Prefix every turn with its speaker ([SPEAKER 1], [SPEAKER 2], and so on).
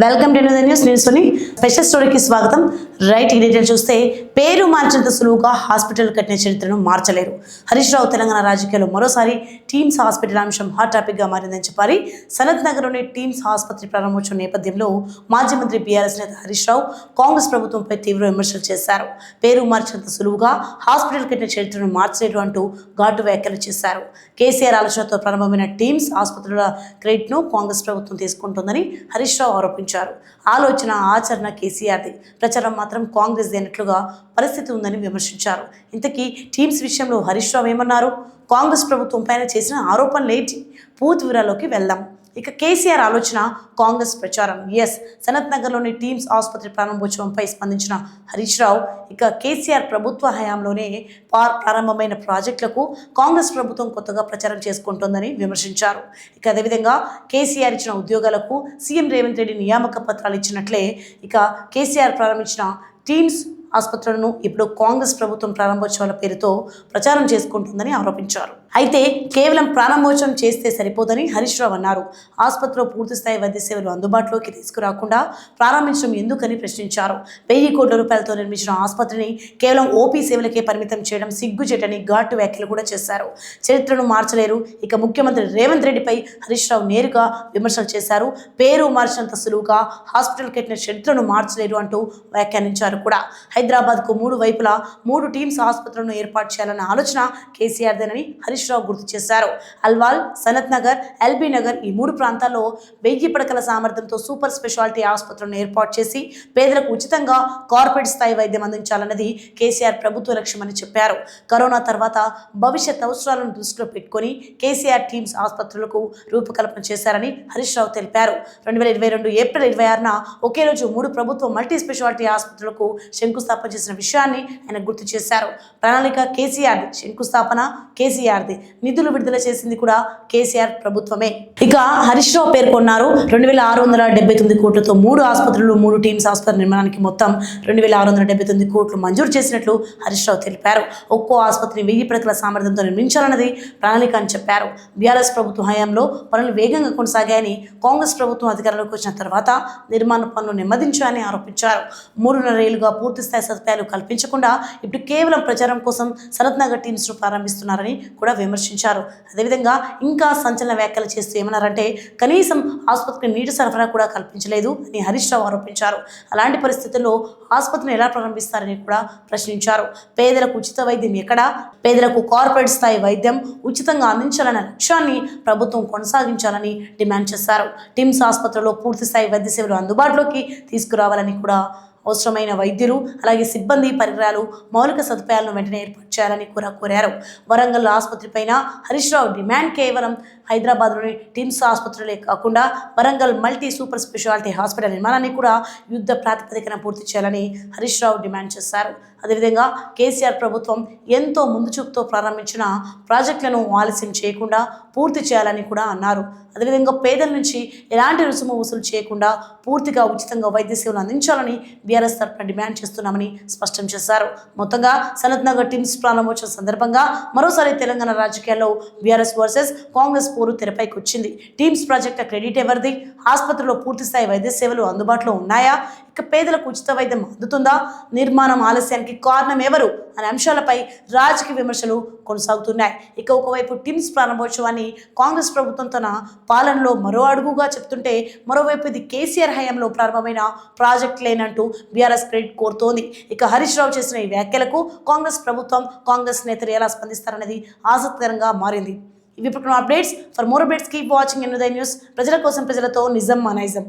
[SPEAKER 1] Welcome to news న్యూస్ని special స్టోరీకి స్వాగతం. రైట్ డీటెయిల్ చూస్తే పేరు మార్చేంత సులువుగా హాస్పిటల్ కట్టిన చరిత్రను మార్చలేరు. హరీష్ రావు తెలంగాణ రాజకీయాల్లో మరోసారి టీమ్స్ హాస్పిటల్ అంశం హాట్ టాపిక్గా మారిందని చెప్పాలి. సనత్ నగర్లోని టీమ్స్ ఆసుపత్రి ప్రారంభోత్సవం నేపథ్యంలో మాజీ మంత్రి బీఆర్ఎస్ నేత హరీష్ రావు కాంగ్రెస్ ప్రభుత్వంపై తీవ్ర విమర్శలు చేశారు. పేరు మార్చేంత సులువుగా హాస్పిటల్ కట్టిన చరిత్రను మార్చలేరు అంటూ ఘాటు వ్యాఖ్యలు చేశారు. కేసీఆర్ ఆలోచనతో ప్రారంభమైన టీమ్స్ ఆసుపత్రుల క్రెడిట్ను కాంగ్రెస్ ప్రభుత్వం తీసుకుంటుందని హరీష్ రావు ఆరోపించారు. ఆలోచన ఆచరణ కేసీఆర్ది, ప్రచారం మాత్రం కాంగ్రెస్ దేనట్లుగా పరిస్థితి ఉందని విమర్శించారు. ఇంతకీ టీమ్స్ విషయంలో హరీష్ రావు ఏమన్నారు? కాంగ్రెస్ ప్రభుత్వం పైన చేసిన ఆరోపణలేంటి? పూర్తి వివరాల్లోకి వెళ్దాం. ఇక కేసీఆర్ ఆలోచన, కాంగ్రెస్ ప్రచారం. సనత్ నగర్లోని టీమ్స్ ఆసుపత్రి ప్రారంభోత్సవంపై స్పందించిన హరీష్ రావు ఇక కేసీఆర్ ప్రభుత్వ హయాంలోనే ప్రారంభమైన ప్రాజెక్టులకు కాంగ్రెస్ ప్రభుత్వం కొత్తగా ప్రచారం చేసుకుంటోందని విమర్శించారు. ఇక అదేవిధంగా కేసీఆర్ ఇచ్చిన ఉద్యోగాలకు సీఎం రేవంత్ రెడ్డి నియామక పత్రాలు ఇచ్చినట్లే ఇక కేసీఆర్ ప్రారంభించిన టీమ్స్ ఆసుపత్రులను ఇప్పుడు కాంగ్రెస్ ప్రభుత్వం ప్రారంభోత్సవాల పేరుతో ప్రచారం చేసుకుంటుందని ఆరోపించారు. అయితే కేవలం ప్రారంభోత్సవం చేస్తే సరిపోదని హరీష్ రావు అన్నారు. ఆసుపత్రిలో పూర్తిస్థాయి వైద్య సేవలు అందుబాటులోకి తీసుకురాకుండా ప్రారంభించడం ఎందుకని ప్రశ్నించారు. 1000 కోట్ల రూపాయలతో నిర్మించిన ఆసుపత్రిని కేవలం ఓపీ సేవలకే పరిమితం చేయడం సిగ్గుచేటని ఘాటు వ్యాఖ్యలు కూడా చేశారు. చరిత్రను మార్చలేరు. ఇక ముఖ్యమంత్రి రేవంత్ రెడ్డిపై హరీష్ రావు నేరుగా విమర్శలు చేశారు. పేరు మార్చినంత సులువుగా హాస్పిటల్ కట్టిన చరిత్రను మార్చలేరు అంటూ వ్యాఖ్యానించారు కూడా. హైదరాబాద్కు 3 వైపులా 3 టీమ్స్ ఆసుపత్రులను ఏర్పాటు చేయాలన్న ఆలోచన కేసీఆర్దేనని హరీష్ రావు గుర్తు చేశారు. అల్వాల్, సనత్ నగర్, ఎల్బీ నగర్ ఈ 3 ప్రాంతాల్లో 1000 పడకల సామర్థ్యంతో సూపర్ స్పెషాలిటీ ఆసుపత్రులను ఏర్పాటు చేసి పేదలకు ఉచితంగా కార్పొరేట్ స్థాయి వైద్యం అందించాలన్నది కేసీఆర్ ప్రభుత్వ లక్ష్యమని చెప్పారు. కరోనా తర్వాత భవిష్యత్ అవసరాలను దృష్టిలో పెట్టుకుని కేసీఆర్ టీమ్స్ ఆసుపత్రులకు రూపకల్పన చేశారని హరీష్ రావు తెలిపారు. 2022 ఏప్రిల్ 26న ఒకే రోజు 3 ప్రభుత్వ మల్టీ స్పెషాలిటీ ఆసుపత్రులకు శంకుస్థాపన చేసిన విషయాన్ని ఆయన గుర్తు చేశారు. ప్రణాళిక కేసీఆర్ది, శంకుస్థాపన కేసీఆర్ది, నిధులు విడుదల చేసింది కూడా కేసీఆర్ ప్రభుత్వమే. ఇక హరీష్ రావు పేర్కొన్నారు. 2679 కోట్లతో 3 ఆసుపత్రులు, 3 టీమ్స్ ఆసుపత్రి నిర్మాణానికి మొత్తం 2679 కోట్లు మంజూరు చేసినట్లు హరీష్ రావు తెలిపారు. ఒక్కో ఆసుపత్రిని 1000 పడకల సామర్థ్యంతో నిర్మించాలన్నది ప్రణాళిక అని చెప్పారు. బీఆర్ఎస్ ప్రభుత్వ హయాంలో పనులు వేగంగా కొనసాగాయని, కాంగ్రెస్ ప్రభుత్వం అధికారంలోకి వచ్చిన తర్వాత నిర్మాణ పనులు నెమ్మదించాయని ఆరోపించారు. 3.5 ఏళ్లుగా పూర్తి స్థాయి సదుపాయాలు కల్పించకుండా ఇప్పుడు కేవలం ప్రచారం కోసం సనత్ నగర్ టీమ్స్ ను ప్రారంభిస్తున్నారని కూడా విమర్శించారు. అదేవిధంగా ఇంకా సంచలన వ్యాఖ్యలు చేస్తూ ఏమన్నారంటే, కనీసం ఆసుపత్రికి నీటి సరఫరా కూడా కల్పించలేదు అని హరీష్ రావు ఆరోపించారు. అలాంటి పరిస్థితుల్లో ఆసుపత్రిని ఎలా ప్రారంభిస్తారని కూడా ప్రశ్నించారు. పేదలకు ఉచిత వైద్యం ఎక్కడా? పేదలకు కార్పొరేట్ స్థాయి వైద్యం ఉచితంగా అందించాలన్న లక్ష్యాన్ని ప్రభుత్వం కొనసాగించాలని డిమాండ్ చేశారు. టీమ్స్ ఆసుపత్రిలో పూర్తి స్థాయి వైద్య సేవలు అందుబాటులోకి తీసుకురావాలని కూడా అవసరమైన వైద్యులు, అలాగే సిబ్బంది, పరికరాలు, మౌలిక సదుపాయాలను వెంటనే ఏర్పాటు చేయాలని కూడా కోరారు. వరంగల్ ఆసుపత్రి పైన హరీష్ రావు డిమాండ్ కేవలం హైదరాబాద్లోని టీమ్స్ ఆసుపత్రులే కాకుండా Warangal multi super speciality hospital నిర్మాణాన్ని కూడా యుద్ధ ప్రాతిపదికన పూర్తి చేయాలని హరీష్ రావు డిమాండ్ చేశారు. అదేవిధంగా కేసీఆర్ ప్రభుత్వం ఎంతో ముందు చూపుతో ప్రారంభించిన ప్రాజెక్టులను ఆలస్యం చేయకుండా పూర్తి చేయాలని కూడా అన్నారు. అదేవిధంగా పేదల నుంచి ఎలాంటి రుసుము వసూలు చేయకుండా పూర్తిగా ఉచితంగా వైద్య సేవలు అందించాలని బీఆర్ఎస్ తరఫున డిమాండ్ చేస్తున్నామని స్పష్టం చేశారు. మొత్తంగా సనత్ నగర్ టీమ్స్ ప్రారంభోత్సవం సందర్భంగా మరోసారి తెలంగాణ రాజకీయాల్లో బీఆర్ఎస్ వర్సెస్ కాంగ్రెస్ పోరు తెరపైకి వచ్చింది. టీమ్స్ ప్రాజెక్టు క్రెడిట్ ఎవరిది? ఆసుపత్రిలో పూర్తి స్థాయి వైద్య సేవలు అందుబాటులో ఉన్నాయా? ఇక పేదలకు ఉచిత వైద్యం అందుతుందా? నిర్మాణం ఆలస్యానికి కారణం ఎవరు అనే అంశాలపై రాజకీయ విమర్శలు కొనసాగుతున్నాయి. ఇక ఒకవైపు టీమ్స్ ప్రారంభోత్సవాన్ని కాంగ్రెస్ ప్రభుత్వం తన పాలనలో మరో అడుగుగా చెప్తుంటే, మరోవైపు ఇది కేసీఆర్ హయాంలో ప్రారంభమైన ప్రాజెక్ట్ లేనంటూ బీఆర్ఎస్ క్రెడిట్ కోరుతోంది. ఇక హరీష్ రావు చేసిన ఈ వ్యాఖ్యలకు కాంగ్రెస్ ప్రభుత్వం, కాంగ్రెస్ నేతలు ఎలా స్పందిస్తారనేది ఆసక్తికరంగా మారింది. ఇవి ఇప్పుడు updates. For more updates keep watching ఎన్నుదై న్యూస్. ప్రజల కోసం, ప్రజలతో, నిజం మా నైజం.